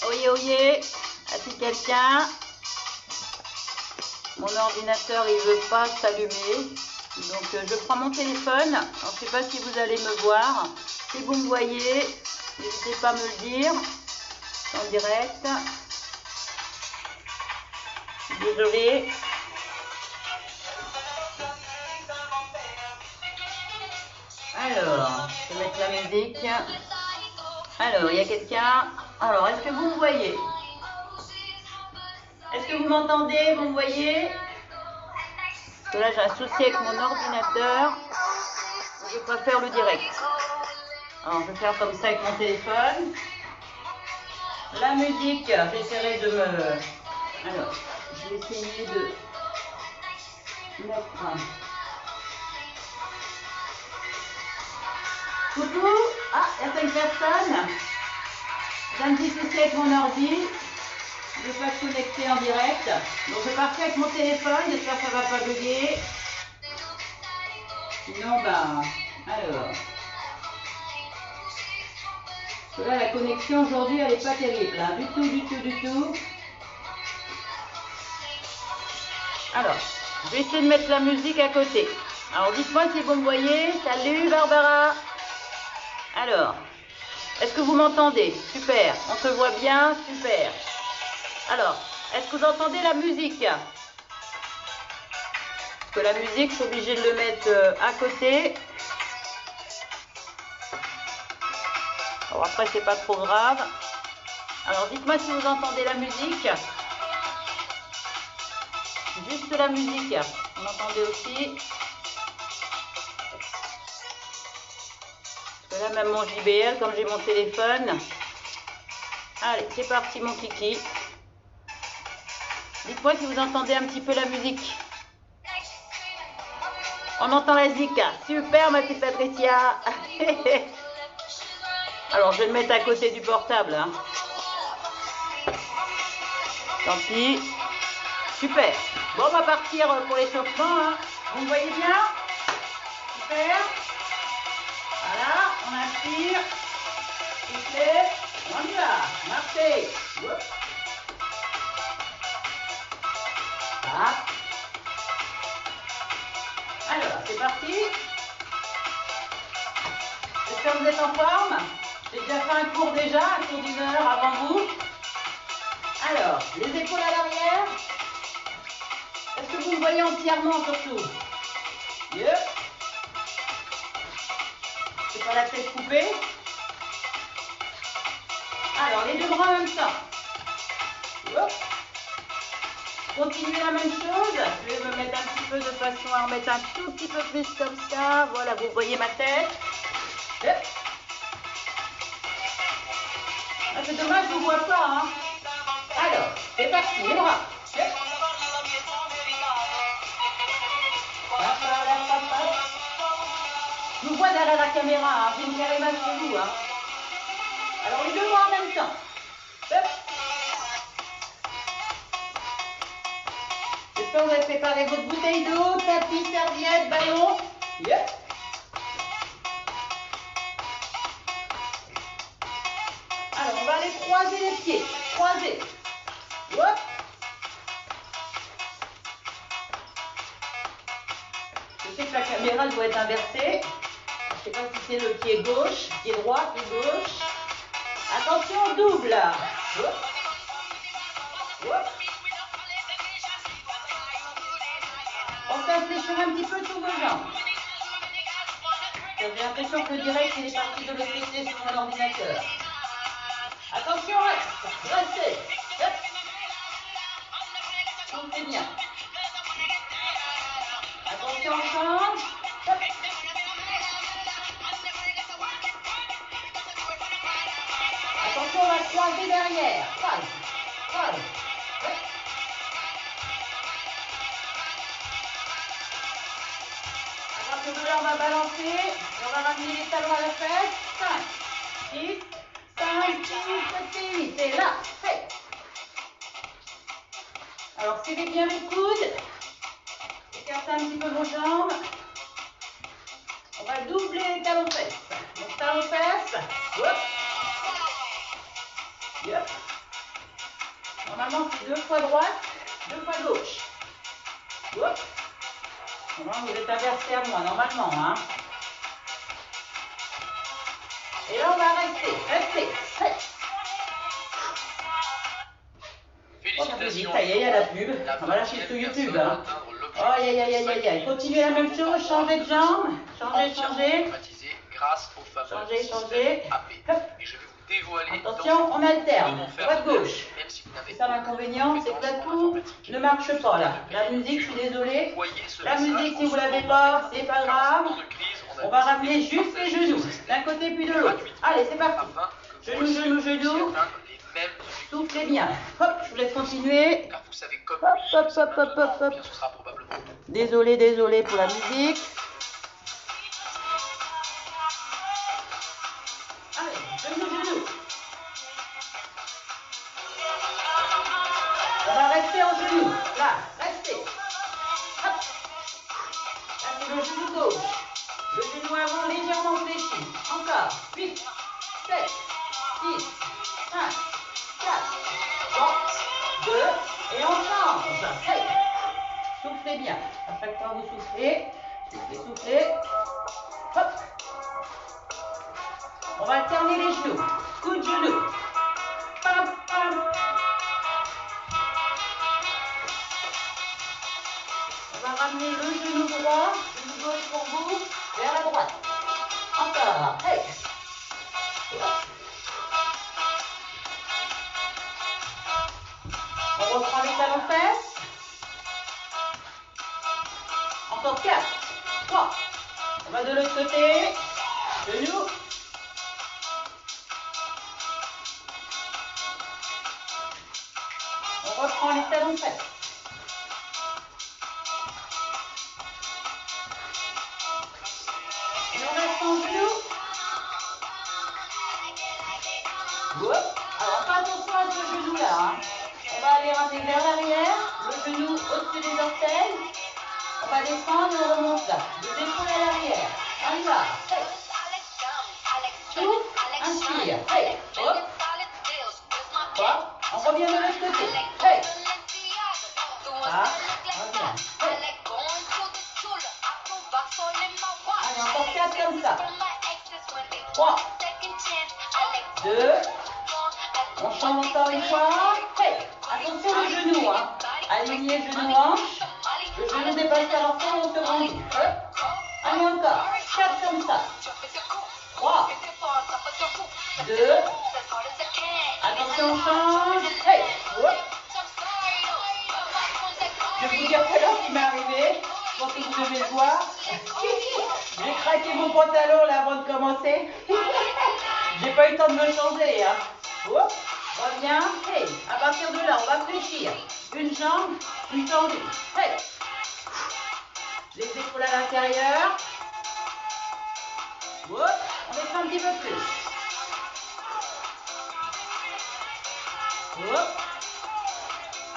Oyez, oyez. A-t-il quelqu'un? Mon ordinateur, il veut pas s'allumer. Donc, je prends mon téléphone. Alors, je ne sais pas si vous allez me voir. Si vous me voyez, n'hésitez pas à me le dire. En direct. Désolée. Alors, je vais mettre la musique. Alors, il y a quelqu'un. Alors, est-ce que vous me voyez? Est-ce que vous m'entendez? Vous me voyez? Parce que là, j'ai un souci avec mon ordinateur. Je préfère le direct. Alors, je vais faire comme ça avec mon téléphone. La musique, j'essaierai de me... Alors, je vais essayer de mettre... Coucou. Ah, il y a 5 personnes. J'ai un petit souci avec mon ordi. Je ne vais pas se connecter en direct. Donc je vais partir avec mon téléphone. J'espère que ça ne va pas bugger. Sinon, ben... Alors... Parce que là, la connexion aujourd'hui, elle n'est pas terrible. Hein. Du tout. Alors, je vais essayer de mettre la musique à côté. Alors, dites-moi si vous me voyez. Salut Barbara. Alors, est-ce que vous m'entendez? Super. On se voit bien? Super. Alors, est-ce que vous entendez la musique? Parce que la musique, je suis obligée de le mettre à côté. Alors après, c'est pas trop grave. Alors, dites-moi si vous entendez la musique. Juste la musique. Vous m'entendez aussi? Parce que là, même mon JBL, comme j'ai mon téléphone. Allez, c'est parti, mon kiki. Dites-moi si vous entendez un petit peu la musique. On entend la zik. Super, ma petite Patricia. Alors, je vais le mettre à côté du portable. Hein. Tant pis. Super. Bon, on va partir pour l'échauffement. Hein. Vous me voyez bien? Super. Voilà, on inspire. Soufflez. On y va. Marchez. Ah. Alors, c'est parti. J'espère que vous êtes en forme. J'ai déjà fait un cours déjà, un cours d'1 heure avant vous. Alors, les épaules à l'arrière. Est-ce que vous me voyez entièrement surtout? Yep. C'est pas la tête coupée. Alors, les deux bras en même temps. Hop. Continuez la même chose. Je vais me mettre un petit peu de façon à en mettre un tout petit peu plus comme ça. Voilà, vous voyez ma tête. Hop. Ah, c'est dommage, je ne vous vois pas. Hein. Alors, c'est parti, les bras. Hop. Je vous vois derrière la caméra, hein. J'ai une carré mal chez vous. Hein. Alors, les deux bras en même temps. Hop. J'espère que vous avez préparé votre bouteille d'eau, tapis, serviette, ballon. Yep. Alors, on va aller croiser les pieds. Croiser. Hop. Je sais que la caméra elle doit être inversée. Je ne sais pas si c'est le pied gauche, pied droit, pied gauche. Attention, double. Hop. Hop. On passe les cheveux un petit peu sous vos jambes. J'ai l'impression que le direct il est parti de l'autre côté sur mon ordinateur. Attention, restez. Hop. Soufflez bien. Attention, on change. Hop. Attention, on va croiser derrière. Croise. Croise. Hop. Le douleur, on va balancer et on va ramener les talons à la fesse. 5, 6, 5, 6, 7, 8. Et là, fait. Alors, serrez bien les coudes. Écartez un petit peu vos jambes. On va doubler les talons fesses. Donc, talons fesses. Hop. Hop. recommence 2 fois droite, 2 fois gauche. Hop. Vous êtes inversé à moi, normalement. Hein. Et là, on va rester. Félicitations. Ça y est, il y a la pub. On va lâcher sur YouTube. Hein. Oh, aïe. Continuez la même chose, changez de jambe. Changez. Grâce au fameux Changez. AP. Et je vais vous dévoiler. Attention, on alterne. Droite-gauche. Même si vous n'avez C'est ça l'inconvénient, c'est que là tout ne marche pas là. La musique, je suis désolée. La musique, si vous l'avez pas, c'est pas grave. On va ramener juste les genoux, d'un côté puis de l'autre. Allez, c'est parti. Genoux. Soufflez bien. Hop, je vous laisse continuer. Hop. Désolé pour la musique. Allez, genoux. On va rester en genoux. Là, restez. Hop. Là, c'est le genou gauche. Le genou avant légèrement fléchi. Encore. 8, 7, 6, 5, 4, 3, 2. Et on change. Hey. Soufflez bien. À chaque fois, vous soufflez. Soufflez. Hop. On va alterner les genoux. Coup de genou. Pam. On va ramener le genou droit, genou gauche pour vous, vers la droite. Encore. Hey. On reprend les talons fesses. Encore 4, 3. On va de l'autre côté. Genou. On reprend les talons fesses. Alors, pas attention à ce genou-là. Hein. On va aller ramener vers l'arrière, le genou au-dessus des orteils. On va descendre et on remonte là. Les épaules à l'arrière. On y va. Hey. Souffle, inspire. Hey. Hop. Hop. On revient de l'autre côté. Hey. Ah, revient. Hey. Allez, encore 4 comme ça. 3, 2, on change encore une fois. Hey, attention le genou, hein. Alignez genou hanche. Le genou dépasse la fond, on se grandit. Allez encore, 4 comme ça. 3, 2, attention on change. Hey, je vais vous dire tout à l'heure ce qui m'est arrivé. Je pense que vous devez le voir. J'ai craqué mon pantalon là avant de commencer. J'ai pas eu le temps de me changer. Hein. Oups, reviens. Hey, à partir de là, on va fléchir. Une jambe, une tendue. Hey. Les épaules à l'intérieur. Oups, on descend un petit peu plus. Oups.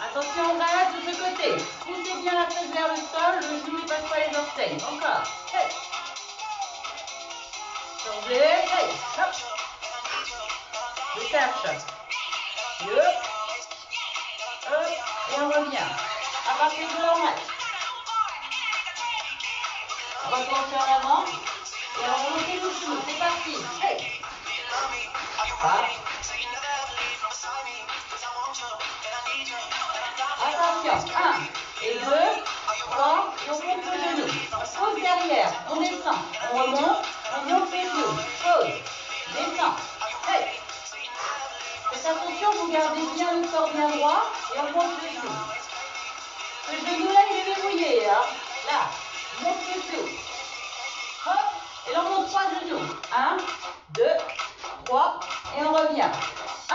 Attention, on reste de ce côté. Poussez bien la tête vers le sol, le genou ne passe pas les orteils. Encore. Hey. Changez. Hey. Hop. Je cherche. Hop. Hop. Et on revient. À partir de là, on reste. On va commencer en avant. Et on va remonter le genou. C'est parti. Hey. Hop. Attention, 1 et 2, 3, on monte le genou, on pose derrière, on descend, on remonte, on monte les genoux, pose, descend, hey. Faites attention, vous gardez bien le corps bien droit et on monte les genoux. Ce genou là il est verrouillé, hein. Là, on monte les genoux, hop, et là on monte 3 genoux, 1, 2, 3, et on revient, 1,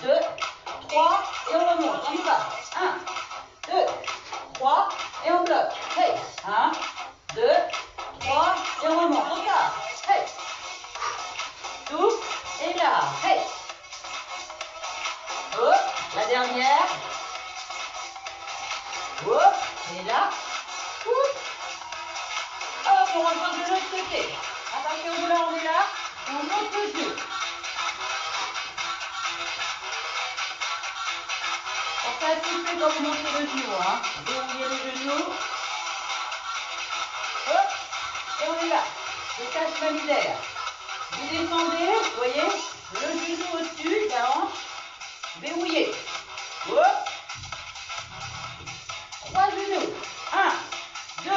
2, 3, et on remonte, on y va. 1, 2, 3, et on bloque. Hey, 1, 2, 3, et on remonte. Encore. Hey. Souffle, et là. Hey. Hop, la dernière. Hop, et là. Hop, on remonte de l'autre côté. À partir de là, on est là. On monte le genou. Ça se fait quand vous montez le genou, hein. Dérouillez les genoux. Hop, et on est là. Je cache ma misère. Vous descendez, vous voyez, le genou au-dessus, la hanche, verrouillé. Hop. 3 genoux. 1, 2,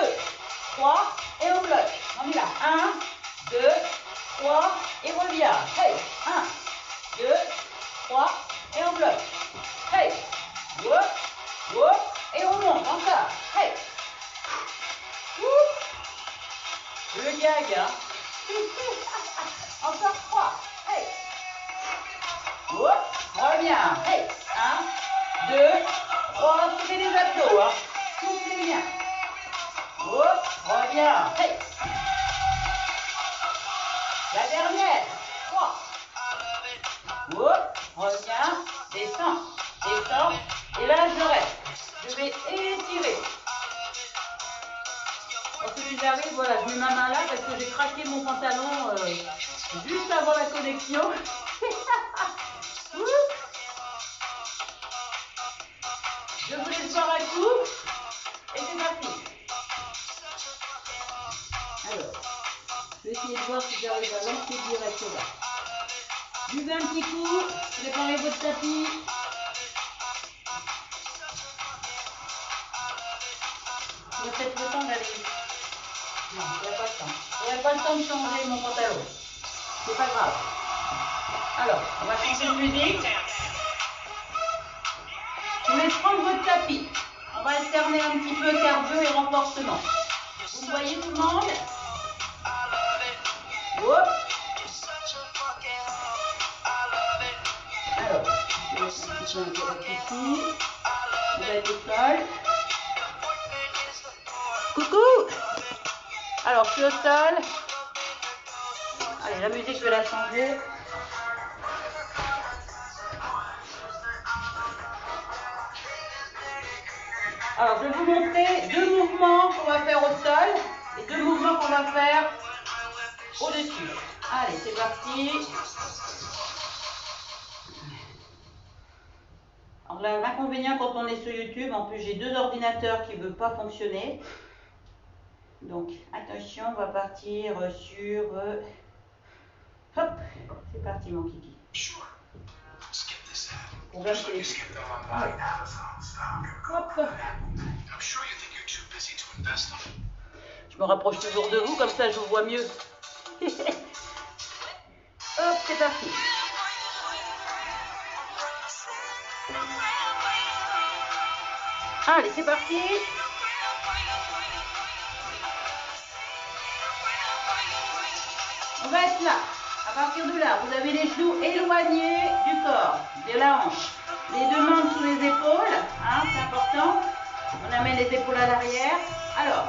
3, et on bloque. On y va. 1, 2, 3, et revient. Hey, 1, 2, 3, et on bloque. Hey, whoop, whoop, et on monte encore. Hey, whoop. Le gag, hein. Encore 3. Hey, whoop, reviens. Hey, 1, 2, 3, soufflez les abdos, hein. Soufflez bien. Whoop, reviens. Hey. La dernière. 3. Whoop, reviens. Descends. Descends. Et là, je reste. Je vais étirer. Ensuite, j'arrive, voilà, je mets ma main là parce que j'ai craqué mon pantalon juste avant la connexion. Je vous laisse voir un coup. Et c'est parti. Alors, je vais essayer de voir si j'arrive à lancer direct là. Buvez un petit coup, préparez votre tapis. Il y a peut-être le temps d'aller. Non, il n'y a pas le temps. Il n'y a pas le temps de changer mon pantalon. C'est pas grave. Alors, on va changer de musique. Je vous laisse prendre votre tapis. On va alterner un petit peu cardio et renforcement. Vous me voyez tout le monde? Hop. Alors, je vais un petit peu incorrecte ici. On va être au sol. Coucou! Alors, je suis au sol. Allez, la musique, je vais la changer. Alors, je vais vous montrer 2 mouvements qu'on va faire au sol et 2 mouvements qu'on va faire au-dessus. Allez, c'est parti. Alors, l'inconvénient quand on est sur YouTube, en plus j'ai 2 ordinateurs qui ne veulent pas fonctionner. Donc, attention, on va partir sur... Hop, c'est parti mon kiki. On va essayer. Hop. Je me rapproche toujours de vous, comme ça je vous vois mieux. Hop, c'est parti. Allez, c'est parti. On va être là. À partir de là, vous avez les genoux éloignés du corps, de la hanche. Les 2 mains sous les épaules, hein, c'est important. On amène les épaules à l'arrière. Alors,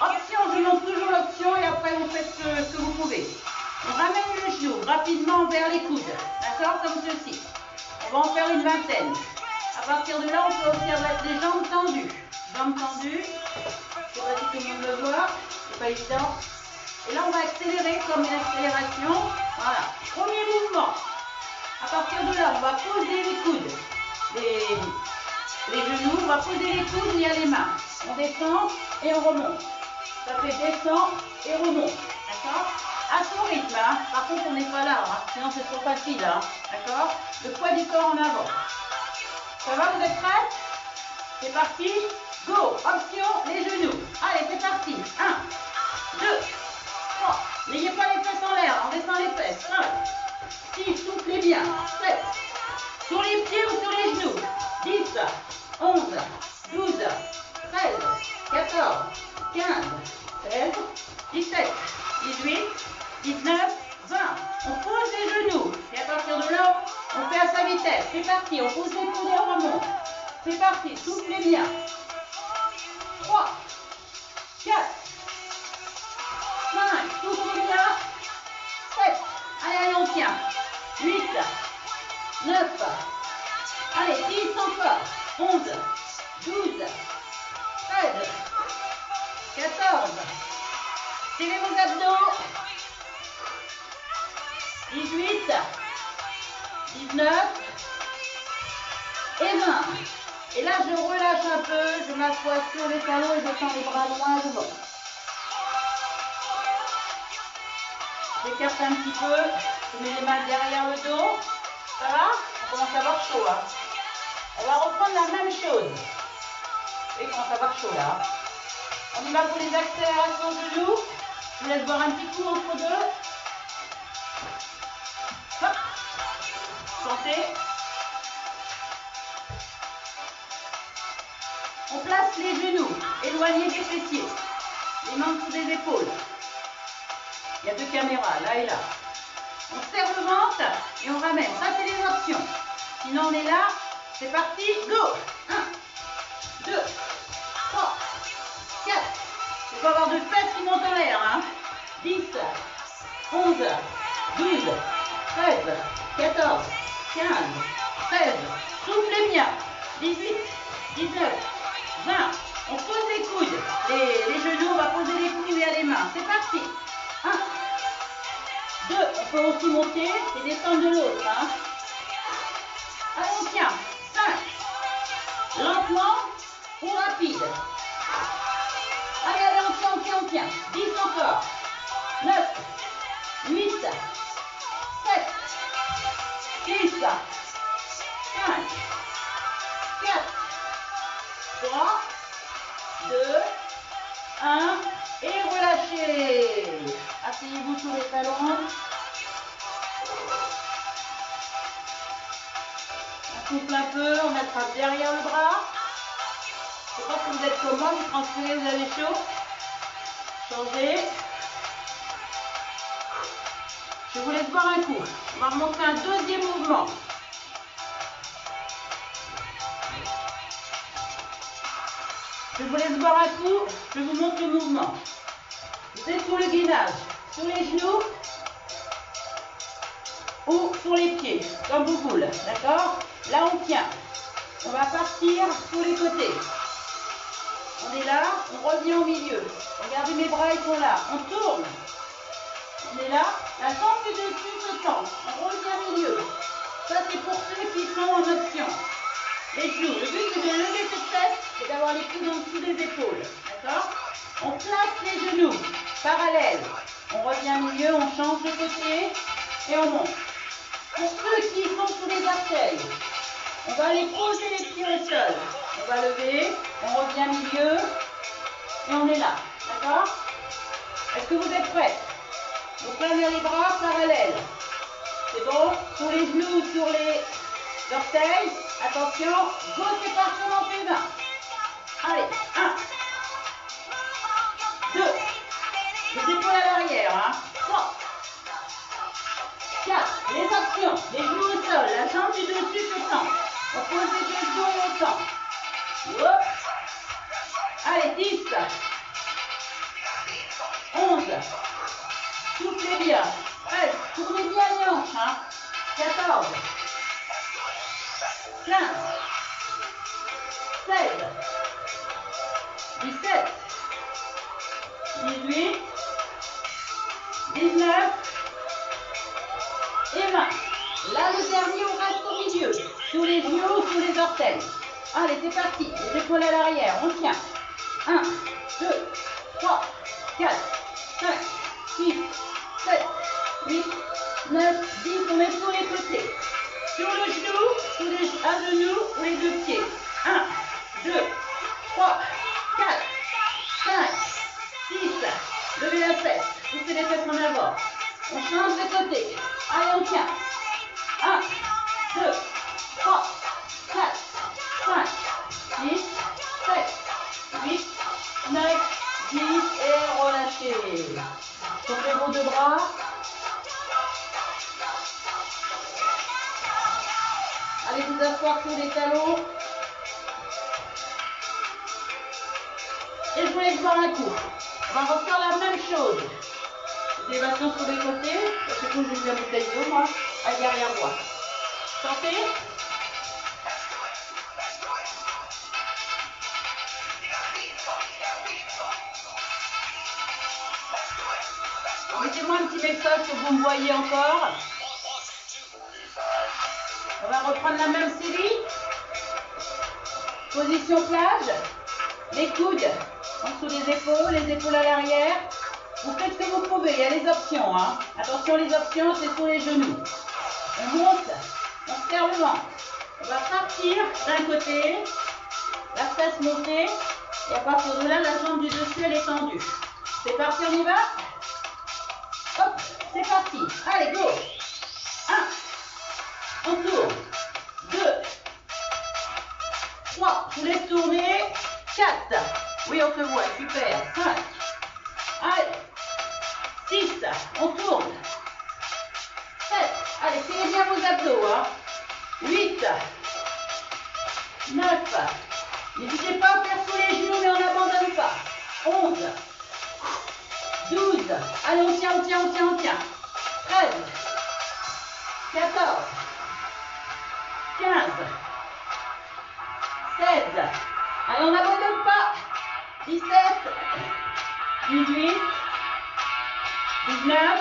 option, je montre toujours l'option et après vous faites ce que vous pouvez. On ramène le genou rapidement vers les coudes, d'accord, comme ceci. On va en faire une vingtaine. À partir de là, on peut aussi mettre les jambes tendues. Jambes tendues. Je ne sais pas si tout le monde le voit, c'est pas évident. Et là, on va accélérer comme une accélération. Voilà. Premier mouvement. À partir de là, on va poser les coudes. Les genoux, on va poser les coudes, il y a les mains. On descend et on remonte. Ça fait descend et remonte. D'accord? À son rythme. Hein. Par contre, on n'est pas là. Hein. Sinon, c'est trop facile. Hein. D'accord? Le poids du corps en avant. Ça va, vous êtes prêts? C'est parti. Go. Option, les genoux. Allez, c'est parti. 1, 2, 3. N'ayez pas les fesses en l'air. On descend les fesses. 5, 6, soufflez bien. 7. Sur les pieds ou sur les genoux. 10, 11, 12, 13, 14, 15, 16, 17, 18, 19, 20. On pose les genoux. Et à partir de là, on fait à sa vitesse. C'est parti. On pose les coudes et on remonte. C'est parti. Soufflez bien. 3, 4, 5. Soufflez bien. 7. Allez, on tient. 8, 9. Allez, 10 encore. 11, 12, 13, 14. Tirez vos abdos. 18, 19 et 20. Et là, je relâche un peu, je m'assois sur les talons et je tends les bras loin devant. J'écarte un petit peu, je mets les mains derrière le dos. Ça va? On commence à avoir chaud. Hein. On va reprendre la même chose. Et il commence à avoir chaud là. On y va pour les accélérations genoux. Je vous laisse boire un petit coup entre deux. Hop. Sentez. On place les genoux, éloignés des fessiers. Les mains sous les épaules. Il y a deux caméras, là et là. On serre le ventre et on ramène. Ça, c'est les options. Sinon, on est là. C'est parti. Go. 1, 2, 3, 4. Il faut avoir de fesses qui montent en l'air. Hein. 10, 11, 12, 13, 14, 15, 16. Soufflez bien. 18, 19, 20. On pose les coudes. Les genoux, on va poser les coudes et les mains. C'est parti. 1, 2. On peut aussi monter et descendre de l'autre. Hein. Allez, on tient. 5. Lentement ou rapide. Allez, on tient. 10 encore. 9, 8, 7, 6, 5, 4, 3, 2, 1 et relâchez. Asseyez-vous sur les talons. On souffle un peu, on attrape derrière le bras. Je ne sais pas si vous êtes comme moi, vous transpirez, vous avez chaud. Changez. Je vous laisse boire un coup. On va remonter un deuxième mouvement. Je vous laisse boire un coup, je vous montre le mouvement. Vous êtes sur le gainage, sur les genoux ou sur les pieds, comme vous voulez, d'accord? Là, on tient. On va partir sur les côtés. On est là, on revient au milieu. Regardez, mes bras, ils sont là. On tourne. On est là. La jambe du dessus se tend. On revient au milieu. Ça, c'est pour ceux qui sont en option. Les genoux. Le but, c'est de lever cette tête et d'avoir les coudes en dessous des épaules. D'accord? On place les genoux parallèles. On revient au milieu, on change de côté et on monte. Pour ceux qui sont sous les orteils, on va aller poser les pieds au sol. On va lever, on revient au milieu et on est là. D'accord? Est-ce que vous êtes prêts? Donc là, on a les bras parallèles. C'est bon? Sur les genoux, sur les orteils. Attention, go, c'est parti, on en fait 20. Allez, 1, 2, les épaules à l'arrière, hein. 3, 4, les options, les genoux au sol, la jambe du dessus se tend. On pose les deux genoux et on tend. Hop. Allez, 10, 11, soufflez bien, 13, tournez bien les hanches, hein. 14, 15, 16, 17, 18, 19 et 20. Là, le dernier, on reste au milieu, sur les genoux, sur les orteils. Allez, c'est parti. Les épaules à l'arrière, on tient. 1, 2, 3, 4, 5, 6, 7, 8, 9, 10. On met sur les côtés. Sur le genou, à genoux ou les deux pieds. 1, 2, 3, 4, 5, 6. Levez la fesse. Poussez les fesses en avant. On change de côté. Allez, on tient. 1, 2, 3, 4, 5, 6, 7, 8, 9, 10 et relâchez. Tournez vos deux bras. Allez vous asseoir sur les talons. Et je vous laisse boire un coup. On va refaire la même chose. Élévation sur les côtés. Parce que j'ai mis la bouteille d'eau, moi. Allez, derrière moi. Sentez. Mettez-moi un petit message que vous me voyez encore. On va reprendre la même série. Position plage. Les coudes en dessous des épaules, les épaules à l'arrière. Vous faites ce que vous pouvez, il y a les options. Hein. Attention, les options, c'est sur les genoux. On monte, on serre le ventre. On va partir d'un côté, la fesse montée, et à partir de là, la jambe du dessus, elle est tendue. C'est parti, on y va? Hop, c'est parti. Allez, go. 1, on tourne. 2, 3, je vous laisse tourner. 4, oui, on te voit, super. 5, allez. 6, on tourne. 7, allez, tirez bien vos abdos. Hein. 8, 9, n'hésitez pas à faire sous les genoux, mais on n'abandonne pas. 11, 12, allez, on tient, on tient, on tient, on tient. 13, 14, 15, 16, allez, on n'abandonne pas. 17, 18, 19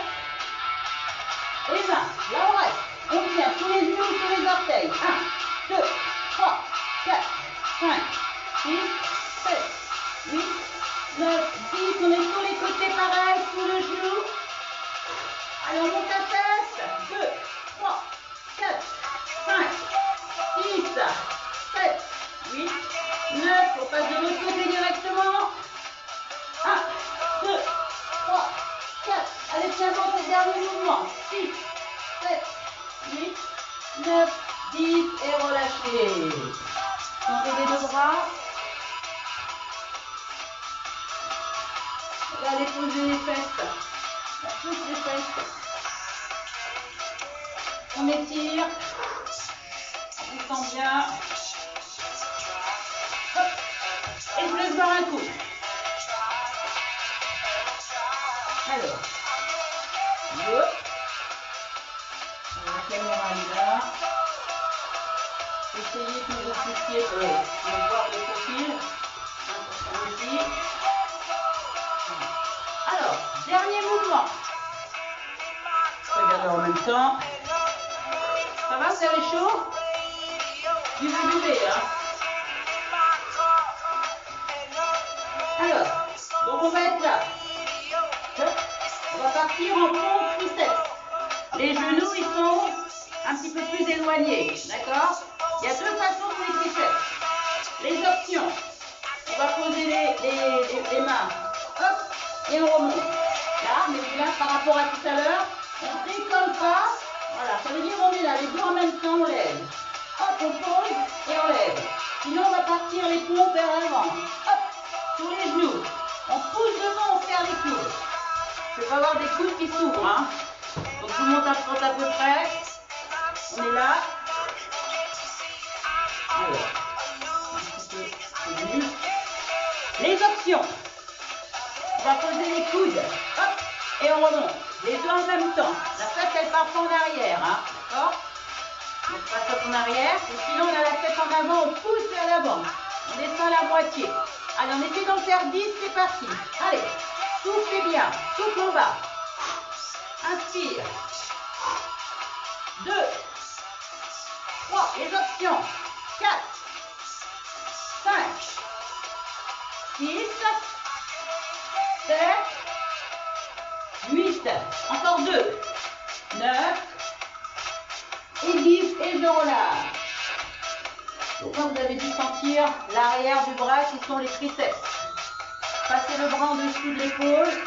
et 20. Là, on reste. On tient sous les genoux, sur les orteils. 1, 2, 3, 4, 5, 6, 7, 8, 9, 10. On est sur les côtés pareil, sous le genou. Allez, on monte la tête. 2, 3, 4, 5, 6, 7, 8, 9. On passe de l'autre côté directement. 1, 2, 3, 4. Allez, tiens bon, c'est le dernier mouvement. 6, 7, 8, 9, 10 et relâchez. Tendez les deux bras. Allez poser les fesses. On pousse les fesses. On étire. On descend bien. Hop. Et je laisse boire un coup. Alors. Go. La caméra est là. Essayez que vous puissiez me voir de profil. Ici. Alors, dernier mouvement. Regardez en même temps. Ça va, c'est chaud? Du bébé, hein. Alors, donc on va être là. On va partir en pompe triceps. Les genoux, ils sont un petit peu plus éloignés, d'accord? Il y a deux façons pour les triceps. Les options. On va poser les mains. Hop, et on remonte. Là, mais là, par rapport à tout à l'heure, on décolle pas. Voilà, ça veut dire on est là, les deux en même temps, on lève. Hop, on pose et on lève. Sinon, on va partir les pompes vers l'avant. Hop, sur les genoux. On pousse devant, on serre les coudes. Je vais avoir des coudes qui s'ouvrent. Hein. Donc tout le monde approche à peu près. On est là. Alors, un petit peu. Les options. On va poser les coudes. Hop, et on remonte. Les deux en même temps. La tête, elle part en arrière. Hein. D'accord? Donc passe en arrière. Et sinon, on a la tête en avant. On pousse vers l'avant. On descend la moitié. Allez, on essaie d'en faire 10. C'est parti. Allez. Soufflez bien. Souffle en bas. Inspire. 2, 3, les options. 4, 5, 6, 7, 8, encore 2, 9 et 10 et je relâche. Donc là, vous avez dû sentir l'arrière du bras qui sont les triceps. Passez le bras en dessous de l'épaule.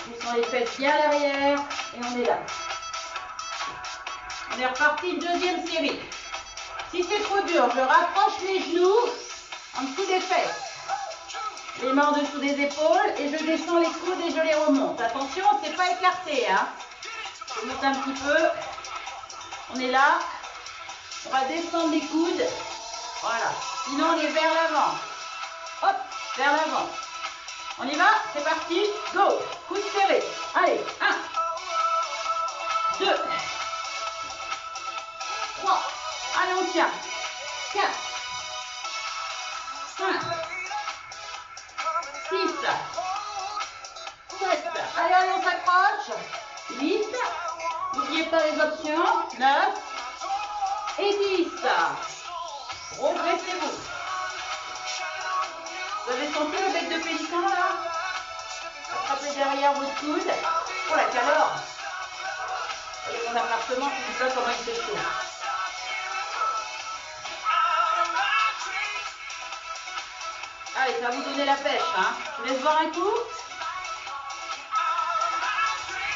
Poussons les fesses bien à l'arrière et on est là. On est reparti, deuxième série. Si c'est trop dur, je rapproche les genoux en dessous des fesses. Les mains en dessous des épaules et je descends les coudes et je les remonte. Attention, c'est pas écarté. Hein. Je monte un petit peu. On est là. On va descendre les coudes. Voilà. Sinon, on est vers l'avant. Hop, vers l'avant. On y va, c'est parti, go. Coude serré. Allez, 1, 2, 3. Allez, on tient. 4, 5, 6, 7. Allez, on s'accroche. 8. N'oubliez pas les options. 9 et 10. Redressez-vous. Vous avez senti le bec de pélican là? Attrapez derrière votre coude. Oh la caleur! Et mon appartement, je ne sais pas comment il fait chaud. Allez, ça va vous donner la pêche, hein. Je vous laisse voir un coup.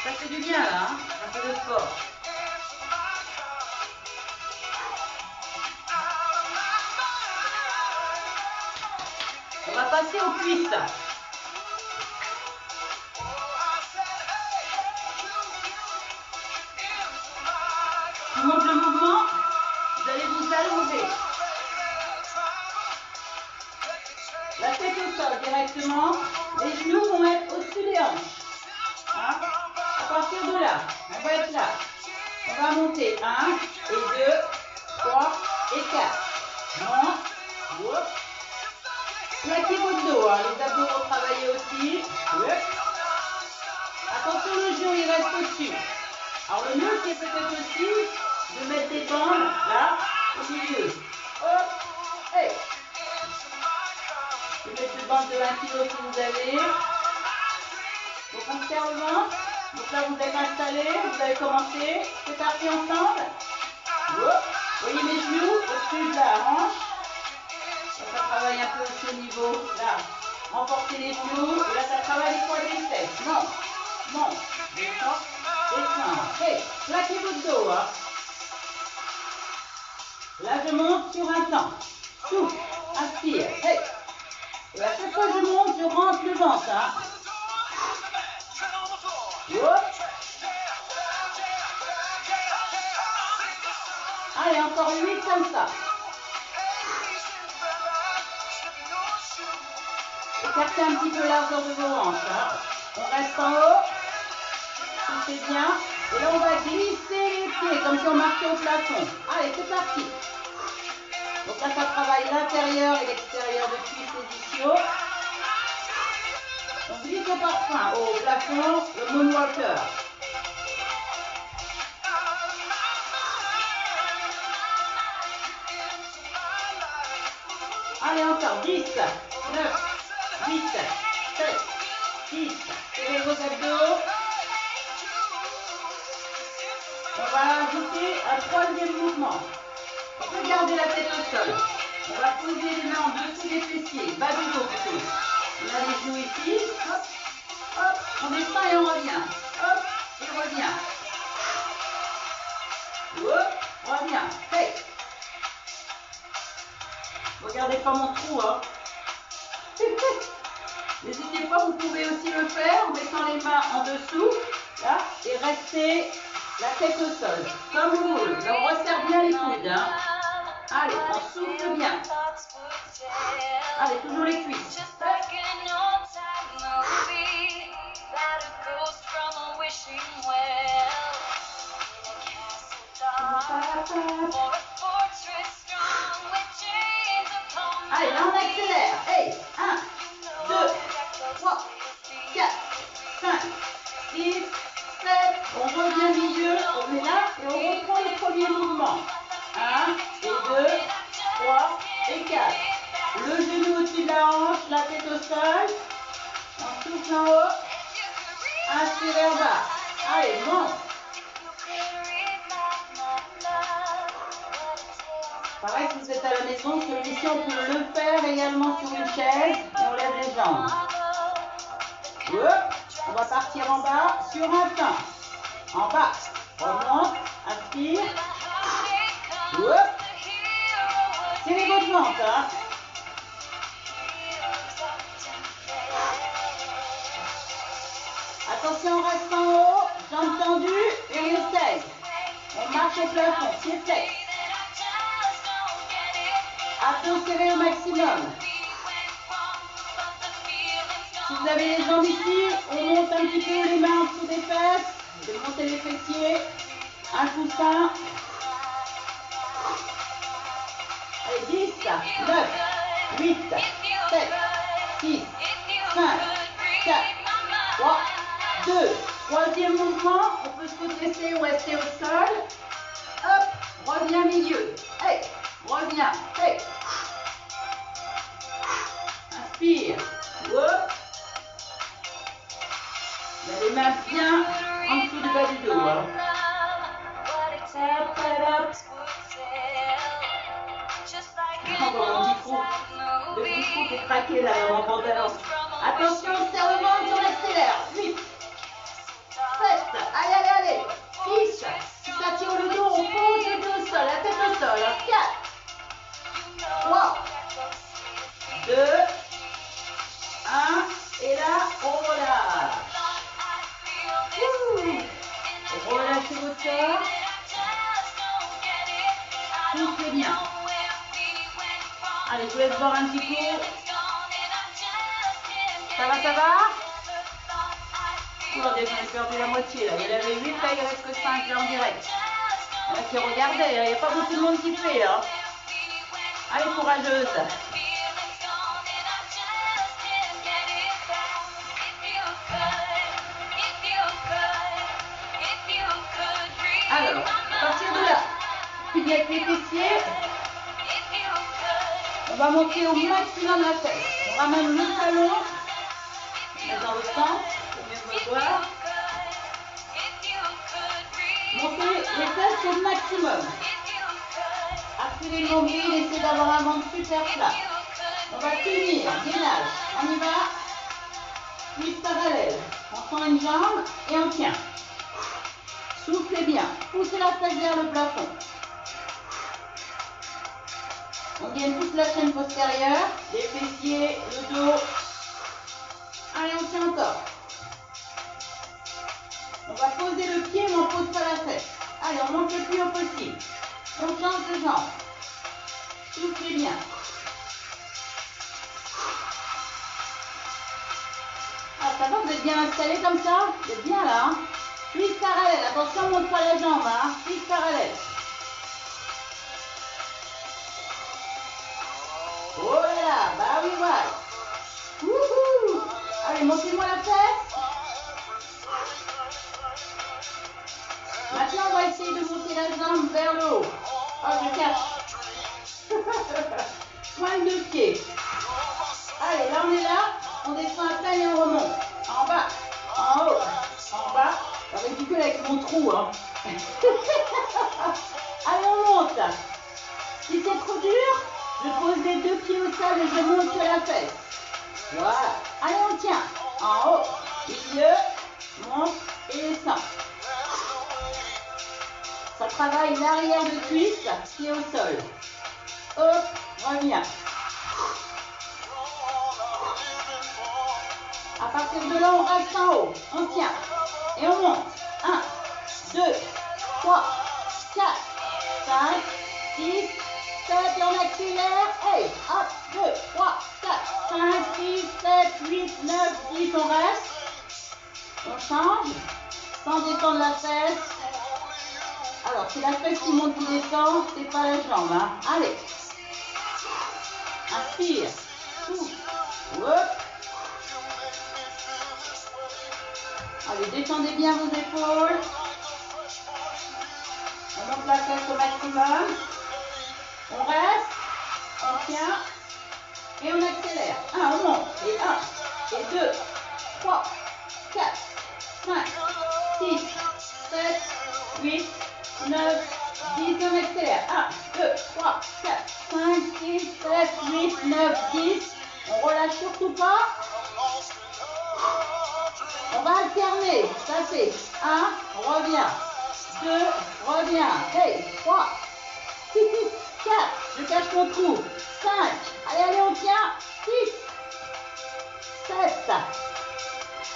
Ça fait du bien là, hein. Un peu de sport. On va passer aux cuisses. Je vous montre le mouvement. Vous allez vous allonger. La tête au sol directement. Les genoux vont être au-dessus des hanches. Hein? À partir de là, on va être là. On va monter 1 et 2, 3 et 4. Monte. Plaquez votre dos, hein. Les abdos vont travailler aussi. Attention, le genou il reste au-dessus. Alors le mieux c'est peut-être aussi de mettre des bandes là au milieu. Hop, hey. Vous mettez des bandes de 1 kg si vous avez. Donc on serre le ventre. Donc là vous êtes installé, vous avez commencé. C'est parti ensemble. Vous voyez mes genoux au-dessus de la hanche. Ça travaille un peu aussi au niveau, là, renforcer les genoux, et là ça travaille les quadriceps. Non, descends, descends. Hey, plaquez votre dos, hein. Là je monte sur un temps. Souffle, inspire, hey. Et à chaque fois que je monte, je rentre le ventre, hein. Allez, encore 8 comme ça. Écartez un petit peu largeur de vos hanches. Hein. On reste en haut. Soufflez bien. Et là, on va glisser les pieds comme si on marchait au plafond. Allez, c'est parti. Donc là, ça travaille l'intérieur et l'extérieur de cuisses et ischios. On glisse au parfum, au plafond, le moonwalker. Allez, encore 10, 9, 8, 7, 6, serrez vos abdos. On va ajouter un troisième mouvement. On peut garder la tête au sol. On va poser les mains en dessous des fessiers, bas du dos plutôt. On a les genoux ici, hop, hop, on descend et on revient. Hop, et on revient. Hop, on revient. Hey. Regardez pas mon trou, hein. N'hésitez pas, vous pouvez aussi le faire en mettant les mains en dessous, là, et rester la tête au sol, comme vous voulez. Là, on resserre bien les coudes, hein. Allez, on souffle bien. Allez, toujours les cuisses. Allez, là, on accélère. Hey, 1, 2, 3, 4, 5, 6, 7. On revient milieu, on est là et on reprend les premiers mouvements. 1 et 2, 3 et 4. Le genou au-dessus de la hanche, la tête au sol. On souffle en haut. Inspirez en bas. Allez, monte. Pareil, si vous êtes à la maison, celui-ci, on peut le faire également sur une chaise et on lève les jambes. On va partir en bas sur un temps. En bas, remonte, inspire. Serrez votre ventre. Hein. Attention, on reste en haut, jambes tendues et on essaye. On marche au plafond, pieds flex. Abdos serrés au maximum. Si vous avez les jambes ici, on monte un petit peu les mains en dessous des fesses. Je vais monter les fessiers. Un coussin. Allez, 10, 9, 8, 7, 6, 5, 4, 3, 2. Troisième mouvement, on peut se redresser ou rester au sol. Hop, reviens milieu. Hey, Reviens. Hey. Inspire. Hop. On a les mains bien en dessous du bas du dos. Hein. Hop, hop. Encore mon petit trou. Le petit trou qui est craqué là dans mon pantalon. Attention, on serre le ventre, on accélère. 8. 7. Allez, allez, allez. 6. Si ça tire le dos, on pose le dos au sol, la tête au sol. 4. 3. 2. 1. Et là, on relâche. Relâchez votre corps. Soufflez bien. Allez, je vous laisse boire un petit coup. Ça va, ça va? Regardez, j'en ai perdu la moitié là. Il y en avait 8, là il reste que 5 là en direct. Il y en a qui regardaient, il n'y a pas beaucoup de monde qui fait. Hein. Allez, courageuse. Alors, à partir de là, puis avec les fessiers, on va monter au maximum la fesse. On ramène le talon, dans le centre, pour mieux me voir. Montez les fesses au maximum. Activez le nombril, essayez d'avoir un ventre super plat. On va tenir, gainage. On y va. Cuisse parallèle. On tend une jambe et on tient. Soufflez bien. Poussez la fesse vers le plafond. On gagne toute la chaîne postérieure, les fessiers, le dos. Allez, on tient encore. On va poser le pied, mais on ne pose pas la fesse. Allez, on monte le plus haut possible. On change de jambe. Soufflez bien. Ah, ça va, vous êtes bien installé comme ça? Vous êtes bien là, hein? Cuisse parallèle. Attention, on ne monte pas la jambe, hein? Cuisse parallèle. Oh là là, bah oui, ouais. Wouhou! Allez, montez-moi la fesse. Maintenant, on va essayer de monter la jambe vers le haut. Oh, je cache. Pointe de pied. Allez, là, on est là. On descend à peine et on remonte. En bas, en haut, en bas. J'aurais du que avec mon trou, hein. Allez, on monte. Si c'est trop dur, je pose les deux pieds au sol et je monte sur la fesse. Voilà. Allez, on tient. En haut, milieu, monte et descend. Ça travaille l'arrière de cuisse qui est au sol. Hop, reviens. À partir de là, on reste en haut. On tient. Et on monte. 1, 2, 3, 4, 5, 6, 7, et on accélère. Hey, hop, 2, 3, 4, 5, 6, 7, 8, 9, 10, on reste. On change, sans détendre la fesse. Alors, c'est la fesse qui monte, qui descend, c'est pas la jambe. Hein. Allez. Inspire. Souffle. Hop. Allez, détendez bien vos épaules. On monte la fesse au maximum. On reste. On tient. Et on accélère. 1, on monte. Et 1, et 2, 3, 4, 5, 6, 7, 8, 9, 10, on accélère. 1, 2, 3, 4, 5, 6, 7, 8, 9, 10. On relâche surtout pas. On va alterner. Ça fait 1, revient. 2, revient. Hey, 3, 4, je cache mon trou. 5, allez, allez, on tient. 6, 7,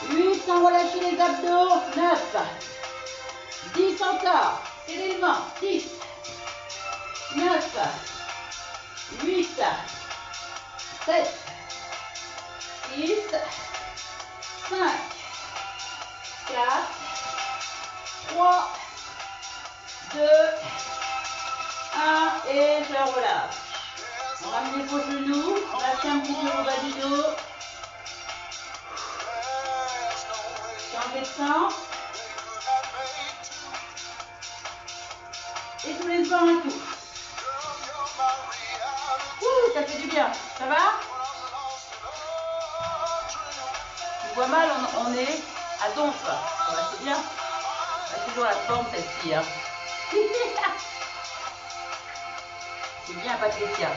8, sans relâcher les abdos. 9, 10 encore. C'est l'élément. 10, 9, 8, 7, 6, 5, 4, 3, 2, 1 et je relâche. On ramène vos genoux, on lâche un petit peu au bas du dos. Changez de sens. Et je vous laisse voir un coup. c'est bien. Ça va? Tu vois mal, on est à donf. C'est bien. Elle a toujours la forme, cette fille. Hein. C'est bien, Patricia.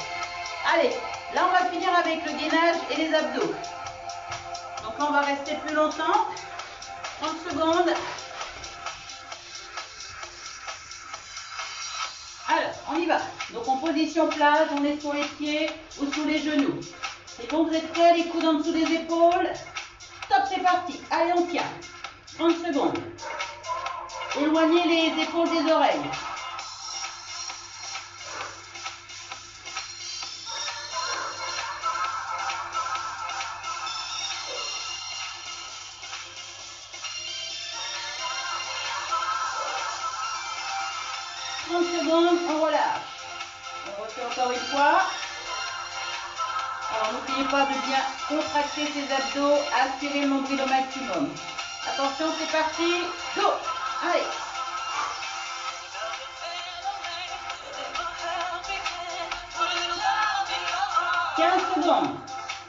Allez, là, on va finir avec le gainage et les abdos. Donc là, on va rester plus longtemps. 30 secondes. Alors, on y va. Donc en position plage, on est sur les pieds ou sous les genoux. Les bons prêts, les coudes en dessous des épaules. Stop, c'est parti. Allez, on tient. 30 secondes. Éloignez les épaules des oreilles. Secondes, on relâche. On refait encore une fois. Alors n'oubliez pas de bien contracter ses abdos, aspirer le nombril au maximum. Attention, c'est parti. Go. Allez. 15 secondes.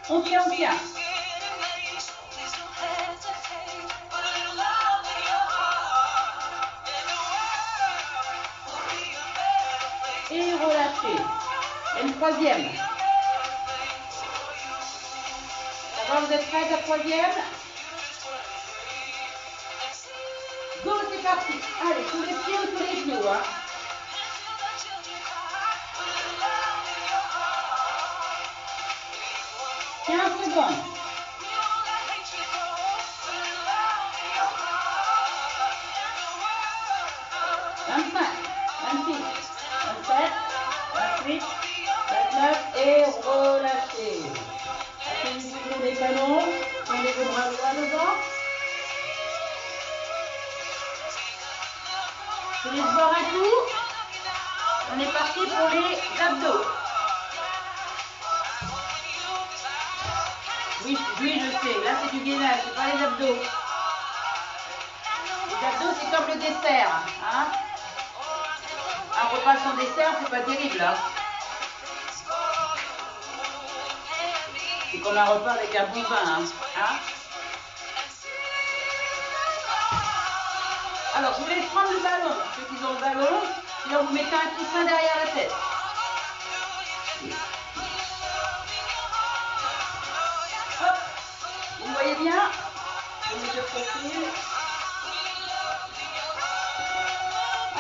On tient, on tient. Et relâchez. Et une troisième. Ça va, vous êtes prêts, la troisième? Go, c'est parti. Allez, sous les pieds ou sous les genoux. Hein. 15 secondes. 25, 26, 27, 28, 29 et relâchez. Asseyez toujours les talons, tendez vos bras droits devant. Je vous laisse voir un coup. On est parti pour les abdos. Oui, je sais. Là, c'est du gainage, c'est pas les abdos. Les abdos, c'est comme le dessert. Hein? Un repas sans dessert, c'est pas terrible. Hein? C'est comme un repas avec un bon vin. Hein? Alors, je vous laisse prendre le ballon. Ceux qui ont le ballon, sinon vous mettez un coussin derrière la tête. Hop, vous voyez bien? Je mets de profil.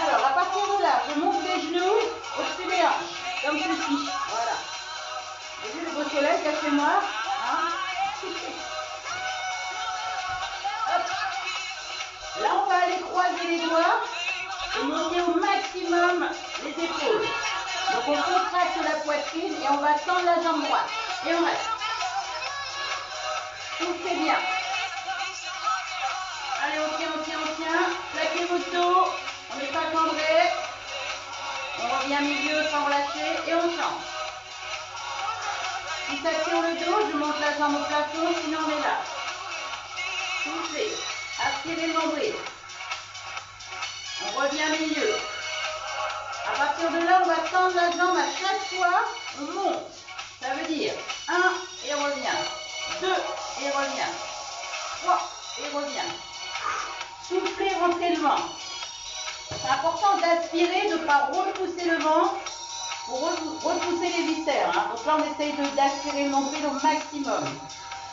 Alors, à partir de là, je monte les genoux au-dessus des hanches, comme ceci. Voilà. Vous voyez le beau soleil qu'il y a chez moi? Hein? Là, on va aller croiser les doigts et monter au maximum les épaules. Donc, on contracte la poitrine et on va tendre la jambe droite. Et on reste. Soufflez bien. Allez, on tient. Plaquez votre dos. On n'est pas cambré. On revient milieu sans relâcher et on change. Si ça tire le dos, je monte la jambe au plafond, sinon on est là. Soufflez. Aspirez le nombril. On revient milieu. À partir de là, on va tendre la jambe à chaque fois. On monte. Ça veut dire 1 et revient. 2 et revient. 3 et revient. Soufflez, rentrez le ventre. C'est important d'aspirer, de ne pas repousser le ventre pour repousser les viscères. Hein. Donc là, on essaye d'aspirer le nombril au maximum.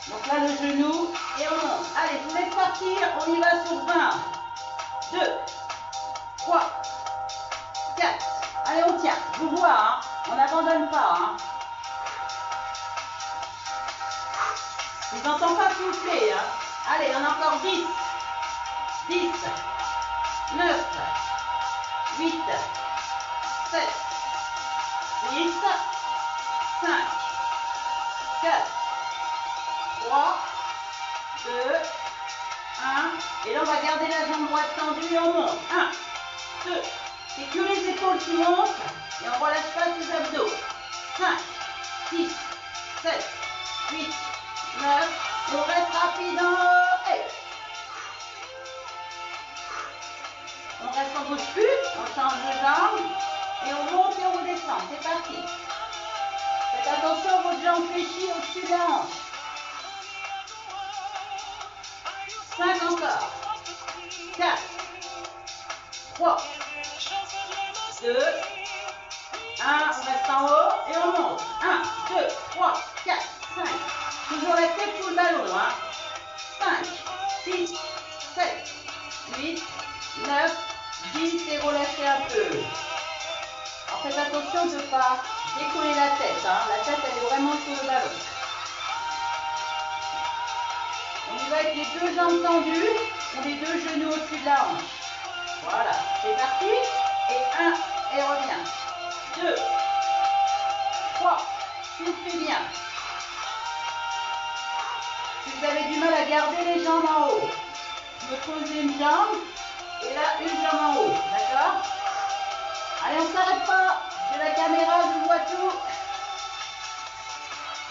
Donc là, le genou et on monte. Allez, je vous laisse partir. On y va sur 1, 2, 3, 4. Allez, on tient. Je vous vois, hein. On n'abandonne pas. Hein. Je ne vous entends pas souffler. Hein. Allez, on a encore 10, 10, 9, 8, 7, 6, 5, 4, 3, 2, 1. Et là, on va garder la jambe droite tendue et on monte. 1, 2. C'est que les épaules qui montent et on ne relâche pas ses abdos. 5, 6, 7, 8, 9. On reste rapide. Hey. On reste en bouche plus, on change de jambe et on monte et on redescend. C'est parti. Faites attention, votre jambe fléchie au-dessus de la hanche. 5 encore. 4, 3, 2, 1, on reste en haut et on monte. 1, 2, 3, 4, 5. Toujours la tête sous le ballon. 5, 6, 7, 8, 9, 10 et relâchez un peu. Alors faites attention de ne pas décoller la tête. La tête elle est vraiment sur le ballon. On y va avec les deux jambes tendues ou les deux genoux au-dessus de la hanche. Voilà, c'est parti. Et 1 et revient. 2, 3, soufflez bien. Si vous avez du mal à garder les jambes en haut, vous posez une jambe et là une jambe en haut. D'accord? Allez, on ne s'arrête pas. J'ai la caméra, je vois tout.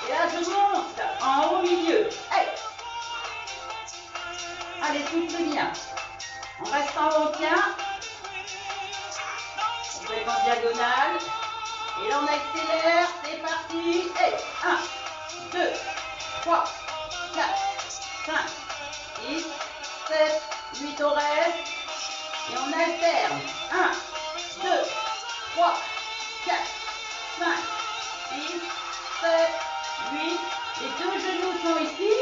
Et là, je monte en haut au milieu. Hey. Allez, soufflez bien. On reste en haut, on tient. On fait en diagonale. Et là, on accélère. C'est parti. Hey. 1, 2, 3, 4, 5, 6, 7, 8 au reste. Et on alterne. 1, 2, 3, 4, 5, 6, 7, 8. Les deux genoux sont ici.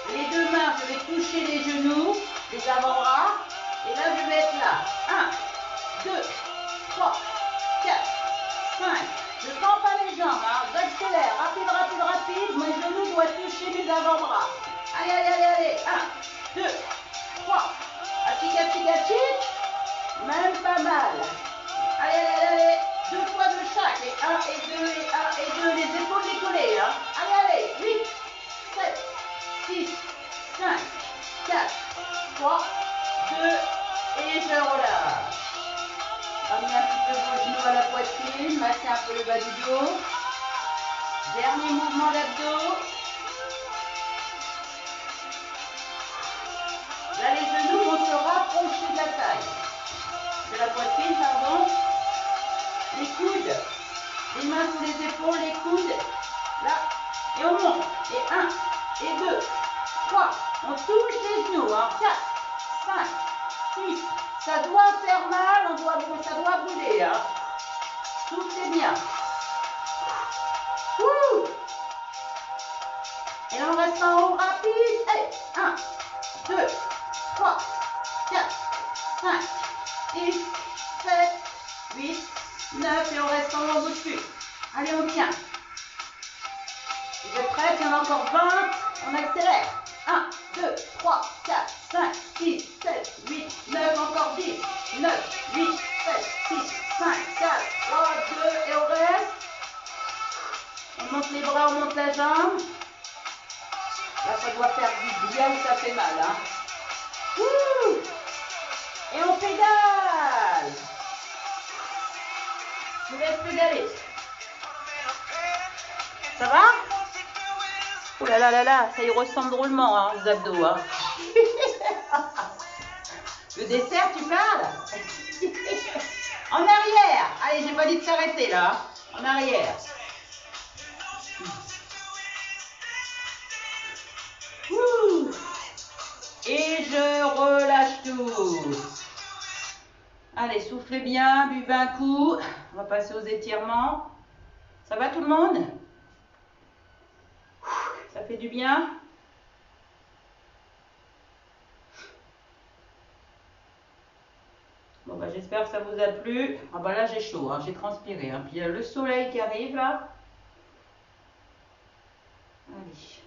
Les deux mains, je vais toucher les genoux, les avant-bras. Et là, je vais être là. 1, 2, 3, 4, 5. Je ne tends pas les jambes. J'accélère. Rapide, rapide, rapide. Mes genoux doivent toucher mes avant-bras. Allez, allez, allez, allez. 1, 2, 3. Achi, même pas mal. Allez, allez, allez. 2 fois de chaque. Et 1 et 2 et 1 et 2. Les épaules décollées. Allez, allez. 8, 7, 6, 5, 4, 3, 2 et je relâche. Ramenez un petit peu vos genoux à la poitrine. Massez un peu le bas du dos. Dernier mouvement d'abdos. Là, les genoux vont se rapprocher de la taille. De la poitrine, pardon. Les coudes. Les mains sous les épaules, les coudes. Là. Et on monte. Et 1, et 2, 3. On touche les genoux. 4, 5, 6. Ça doit faire mal. Ça doit brûler. Soufflez bien. Ouh. Et là, on reste en haut rapide. Allez. 1, 2, 3, 4, 5, 6, 7, 8, 9 et on reste en haut au-dessus. Allez, on tient. Vous êtes prêts? Il y en a encore 20. On accélère. 1, 2, 3, 4, 5, 6, 7, 8, 9, encore 10. 9, 8, 7, 6, 5, 4, 3, 2 et on reste. On monte les bras, on monte la jambe. Là, ça doit faire du bien ou ça fait mal. Ouh. Et on pédale. Je vous laisse pédaler. Ça va? Oh là là là là, ça y ressemble drôlement, les abdos. Le dessert, tu parles? En arrière. Allez, j'ai pas dit de s'arrêter là. En arrière. Ouh. Et je relâche tout. Allez, soufflez bien, buvez un coup. On va passer aux étirements. Ça va tout le monde? Ça fait du bien? Bon, bah, j'espère que ça vous a plu. Ah bah là, j'ai chaud, j'ai transpiré. Puis il y a le soleil qui arrive là. Allez.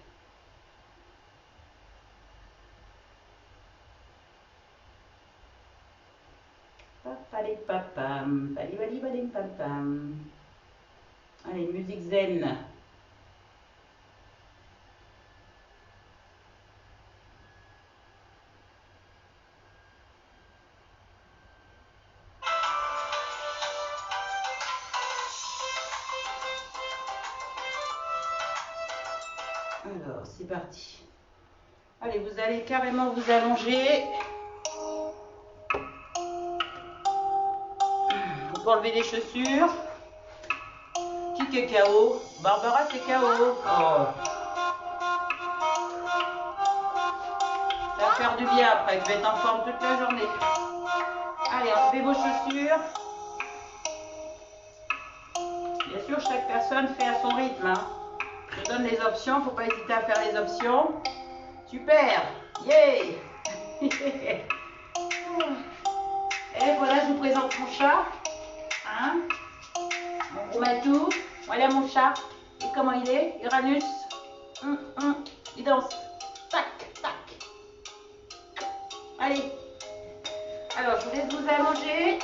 Papalipapam, palibalibalipapam. Allez, musique zen. Alors, c'est parti. Allez, vous allez carrément vous allonger. Vous enlevez les chaussures. Petite qui est KO. Barbara, c'est KO. Oh. Ça va faire du bien après. Je vais être en forme toute la journée. Allez, enlevez vos chaussures. Bien sûr, chaque personne fait à son rythme. Hein. Je donne les options. Il ne faut pas hésiter à faire les options. Super. Yay. Et voilà, je vous présente mon chat. Hein, mon gros matou. Voilà mon chat. Et comment il est, Uranus? Il danse. Tac, tac. Allez. Alors, je vous laisse vous allonger.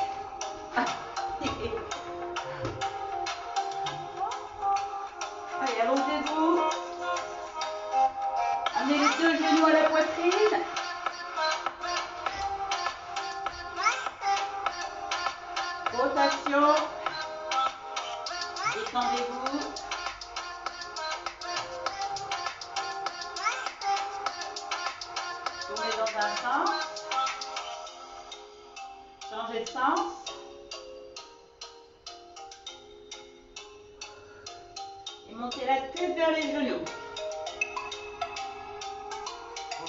Allez, allongez-vous. Amenez les deux genoux à la poitrine. Rotation. Détendez-vous. Tournez dans un sens. Changez de sens. Et montez la tête vers les genoux.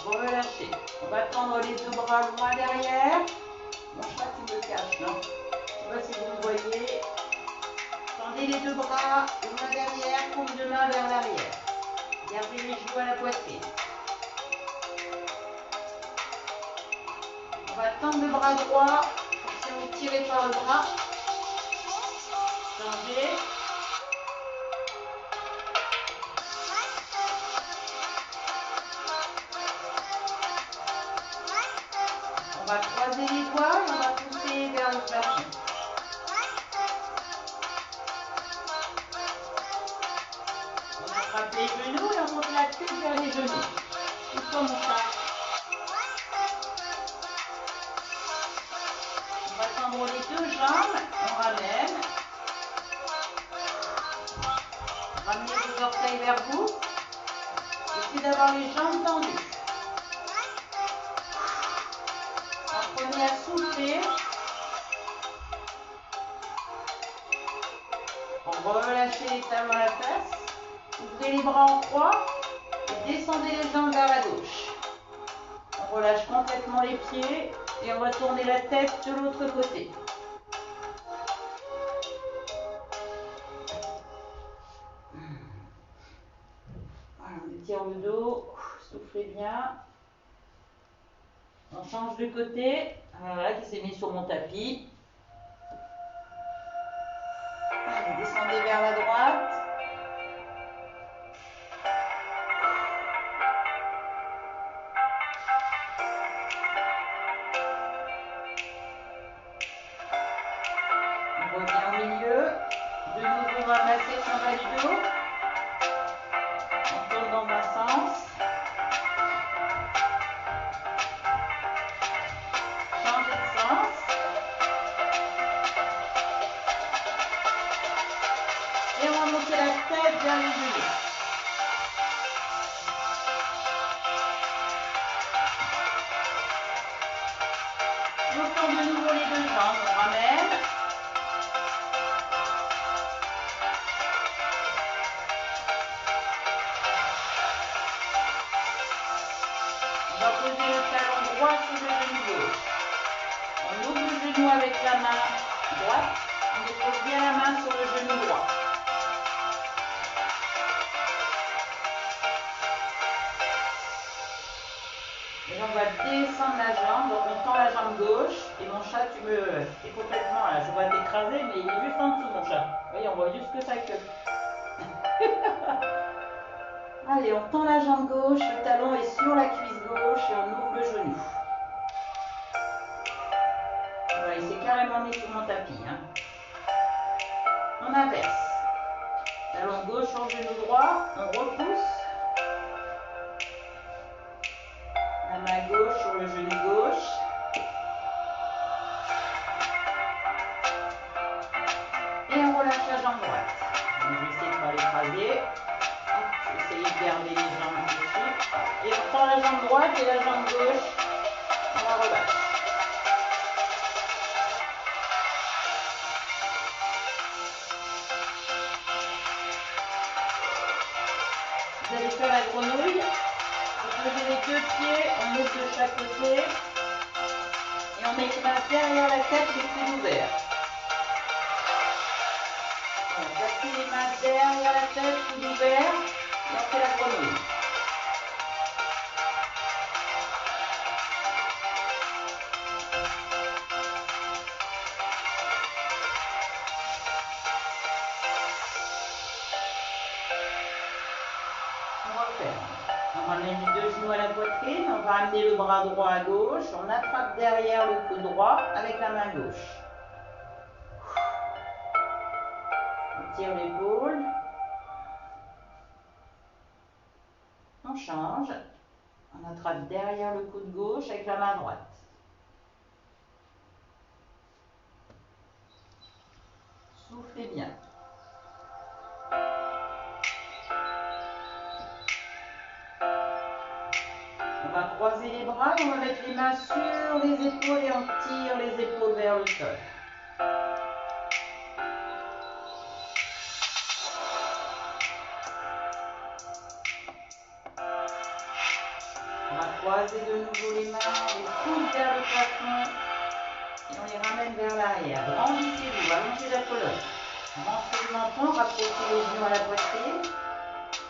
Relâchez. On va tendre les deux bras loin derrière. Mon chat qui me cache, non? Je ne sais pas si vous me voyez. Tendez les deux bras loin derrière, paume de main vers l'arrière. Gardez les genoux à la poitrine. On va tendre le bras droit. Si vous tirez par le bras, changez. On va croiser les doigts et on va pousser vers le plafond. On attrape les genoux et on monte la tête vers les genoux. Tout comme mon chat. On va tendre les deux jambes, on ramène. Ramenez vos orteils vers vous. Essayez d'avoir les jambes tendues. Apprenez à souffler. Relâchez les talons à la face. Ouvrez les bras en croix et descendez les jambes vers la gauche. On relâche complètement les pieds et on va tourner la tête de l'autre côté. Voilà, on étire le dos, soufflez bien. On change de côté. Voilà, qui s'est mis sur mon tapis. Allez, descendez vers la droite. On revient au milieu. De nouveau, on va masser son bas du dos. On tourne dans un sens. Changez de sens. Et on va monter la tête vers les genoux. On tourne de nouveau les deux jambes. On ramène. On va poser le talon droit sur le genou gauche. On ouvre le genou avec la main droite. On dépose bien la main sur le genou droit. Et on va descendre la jambe. Donc on tend la jambe gauche. Et mon chat, tu me es complètement là. Je vois t'écraser, mais il est juste en dessous, mon chat. Vous voyez, on voit juste que sa queue. Allez, on tend la jambe gauche. Le talon est sur la cuisse gauche et on ouvre le genou. Voilà, il s'est carrément mis sur mon tapis. Hein. On inverse. Talon gauche sur le genou droit. On repousse. La main gauche sur le genou gauche. Et on relâche la jambe droite. Donc, je vais essayer de ne pas l'écraser. Je vais essayer de garder les jambes dessus. Et on prend la jambe droite et la jambe gauche. On la relâche. Vous allez faire la grenouille. Vous posez les deux pieds, on ouvre de chaque côté. Et on met les mains derrière la tête, les coudes ouverts. Voilà, placez les mains derrière la tête, coudes ouverts. Et on fait la grenouille. On ramène les deux genoux à la poitrine, on va amener le bras droit à gauche, on attrape derrière le coude droit avec la main gauche. On tire l'épaule. On change. On attrape derrière le coude gauche avec la main droite. Soufflez bien. On va croiser les bras, on va mettre les mains sur les épaules et on tire les épaules vers le sol. On va croiser de nouveau les mains, on les pousse vers le plafond et on les ramène vers l'arrière. Grandissez-vous, allongez la colonne. Rentrez le menton, rapprochez les genoux à la poitrine.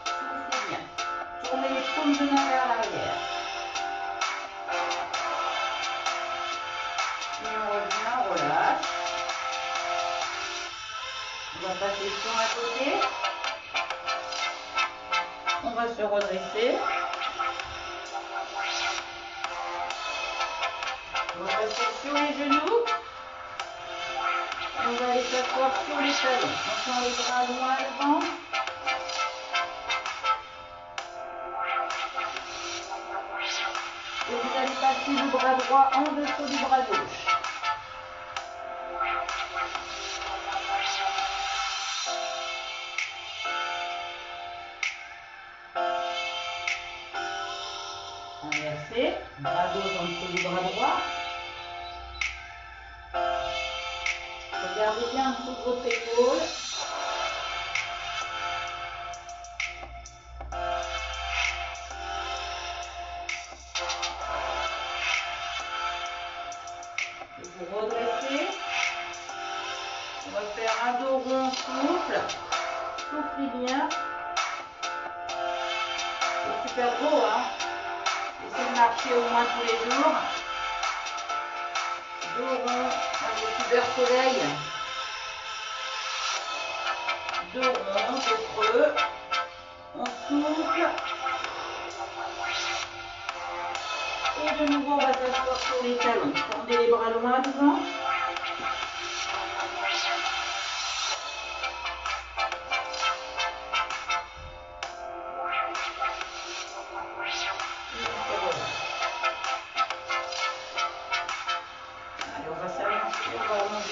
Soufflez bien. Tournez les paumes de main vers l'arrière. Et on revient, on relâche. On va passer sur un côté. On va se redresser. On va passer sur les genoux. On va aller s'asseoir sur les talons. On tend les bras loin devant. Et vous allez passer le bras droit en dessous du bras gauche. Inversé, bras gauche en dessous du bras droit. Regardez bien en dessous de votre épaule. Et vous redressez. On va faire un dos rond, souffle. Soufflez bien. C'est super beau, hein? Essayez de marcher au moins tous les jours. Dos rond, avec super soleil. Dos rond, dos creux. On souffle. Et de nouveau, on va s'asseoir sur les talons. Tendez les bras loin devant.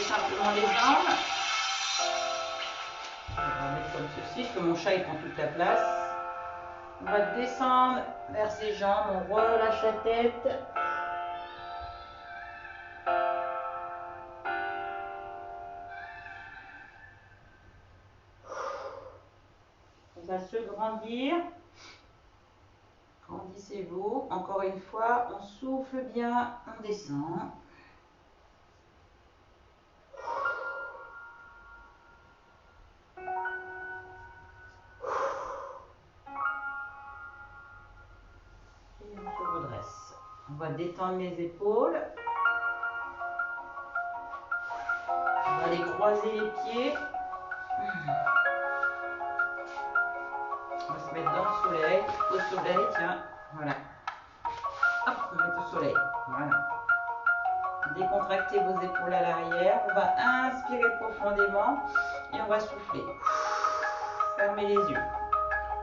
Simplement les jambes. On va mettre comme ceci, parce que mon chat il prend toute la place. On va descendre vers ses jambes, on relâche la tête. On va se grandir. Grandissez-vous. Encore une fois, on souffle bien, on descend. On va détendre les épaules. On va aller croiser les pieds. On va se mettre dans le soleil. Au soleil, tiens. Voilà. Hop, on va mettre au soleil. Voilà. Décontractez vos épaules à l'arrière. On va inspirer profondément et on va souffler. Fermez les yeux.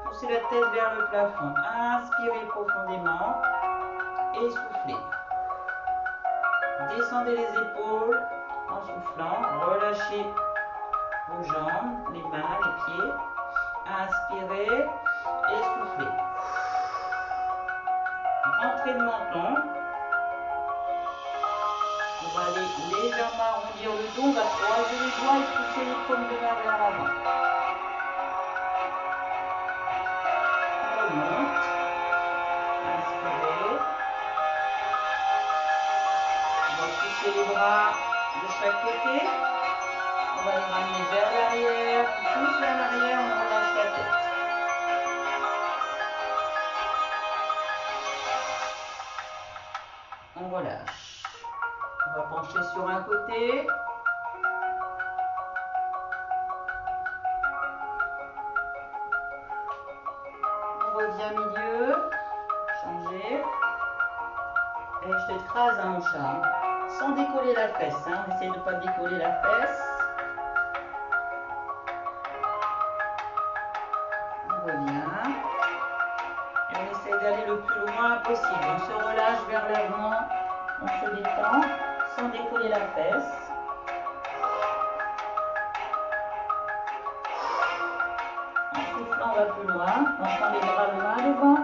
Poussez la tête vers le plafond. Inspirez profondément. Et soufflez. Descendez les épaules en soufflant. Relâchez vos jambes, les mains, les pieds. Inspirez et soufflez. Rentrez le menton. On va aller légèrement arrondir le dos. On va croiser les doigts et pousser les paumes de main vers l'avant. On va passer les bras de chaque côté. On va les ramener vers l'arrière. On pousse vers l'arrière, on relâche la tête. On relâche. On va pencher sur un côté. On revient milieu. Changer. Et je t'écrase mon chat. Sans décoller la fesse. On essaye de ne pas décoller la fesse. On revient. Et on essaye d'aller le plus loin possible. On se relâche vers l'avant. On se détend sans décoller la fesse. En soufflant, on va plus loin. On prend les bras loin devant.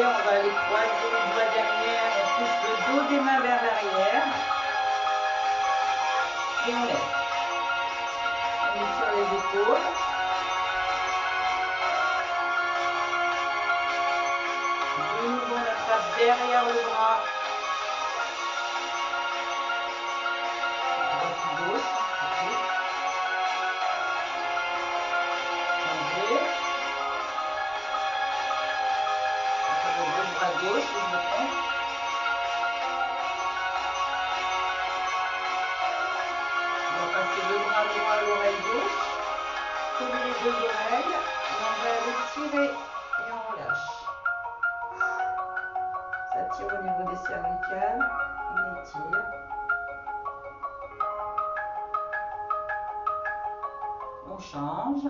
On va aller croiser les doigts derrière. On pousse le dos des mains vers l'arrière. Et on lève. On est sur les épaules. De nouveau, on attrape derrière le bras. Droite ou gauche. Changer. Le bras gauche, je me trompe. Le bras droit à l'oreille gauche, coller les deux oreilles, et on va aller tirer et on relâche. Ça tire au niveau des cervicales, on étire. On change.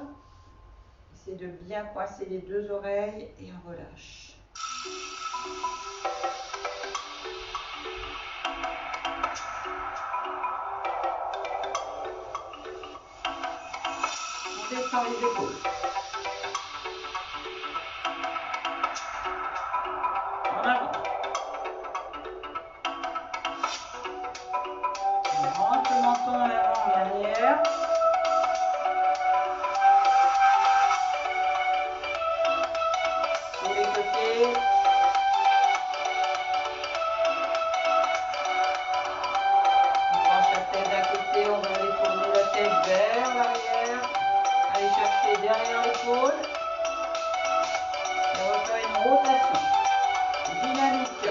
Essaye de bien coincer les deux oreilles et on relâche. Descend les épaules. En avant. On rentre le menton en avant, en arrière. Sur les côtés. On penche la tête d'un côté, on va aller tourner la tête vers l'arrière. Allez chercher derrière l'épaule et on va faire une rotation dynamique.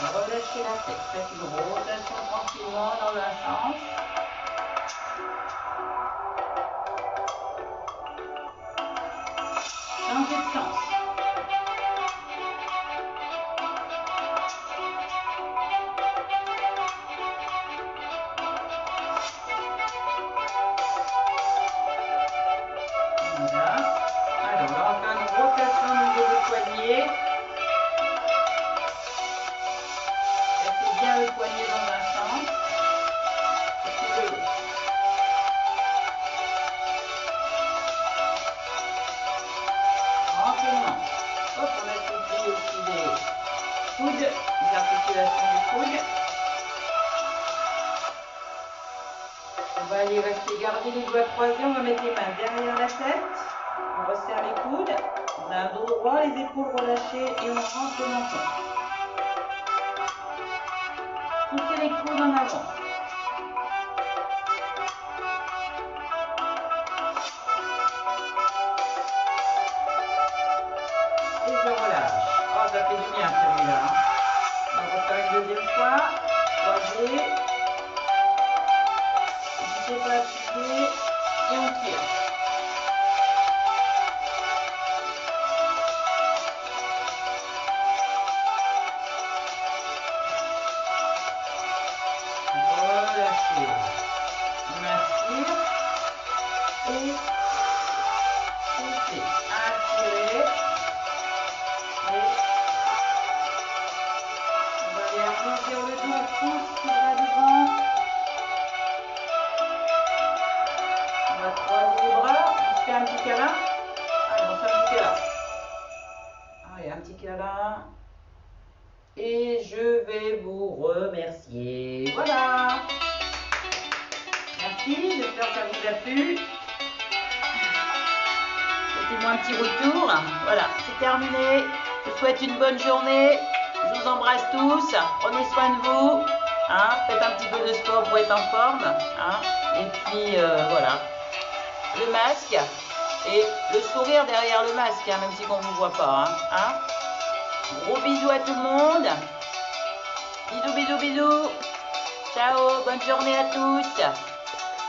Relâchez la tête. Faites une rotation tranquillement dans un sens. Changez de sens. Voilà. Alors là, on va faire une rotation au niveau du poignet. Placez bien le poignet dans un sens. Et puis de l'autre. Tranquillement. Hop, on assouplit aussi les coudes, les articulations du coude. On va aller rester garder les doigts croisés, on va mettre les mains derrière la tête, on resserre les coudes, on a un dos droit, les épaules relâchées et on rentre le menton. Poussez les coudes en avant. Et je relâche. Oh, ça fait du bien celui-là. On va refaire une deuxième fois. Croisez. N'hésitez pas à appuyer et on tire. Relâchez. On inspire et poussez. Inspirez. Et on va aller arrondir le dos, on pousse tout bras devant. On va croiser les bras, on se fait un petit câlin. Allez, on fait un petit câlin. Allez, un petit câlin. Et je vais vous remercier. Voilà. déjà pu. Mettez-moi un petit retour. Voilà, c'est terminé. Je vous souhaite une bonne journée. Je vous embrasse tous. Prenez soin de vous. Hein, faites un petit peu de sport pour être en forme. Hein, et puis voilà. Le masque et le sourire derrière le masque, hein, même si on ne vous voit pas. Hein. Gros bisous à tout le monde. Bisous, bisous, bisous. Ciao, bonne journée à tous.